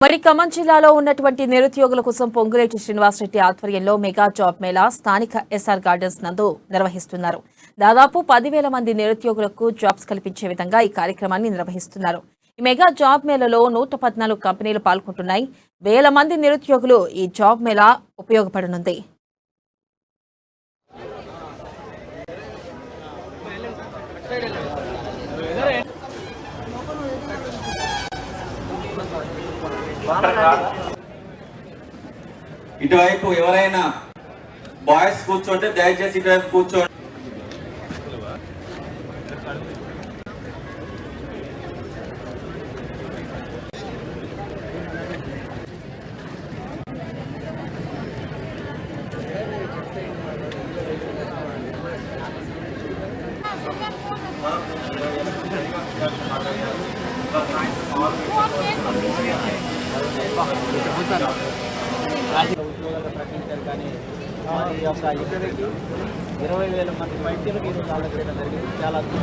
మరి ఖమ్మం జిల్లాలో ఉన్నటువంటి నిరుద్యోగుల కోసం పొంగులేటి శ్రీనివాసరెడ్డి ఆధ్వర్యంలో మెగా జాబ్ మేళా స్థానిక ఎస్ఆర్ గార్డెన్స్ నందు నిర్వహిస్తున్నారు. దాదాపు 10,000 మంది నిరుద్యోగులకు జాబ్స్ కల్పించే విధంగా ఈ కార్యక్రమాన్ని నిర్వహిస్తున్నారు. ఈ మెగా జాబ్ మేళాలో 114 కంపెనీలు పాల్గొంటున్నాయి. వేల మంది నిరుద్యోగులు ఈ జాబ్ మేళా ఉపయోగపడనుంది. ఇటువైపు ఎవరైనా బాయ్స్ కూర్చోంటే దయచేసి ఇటువైపు కూర్చోండి. ఉద్యోగాలు ప్రకటించారు కానీ మరి యొక్క ఇక్కడికి 20,000 మంది వైద్యులకు ఈరోజు ఆలోచన జరిగింది. చాలా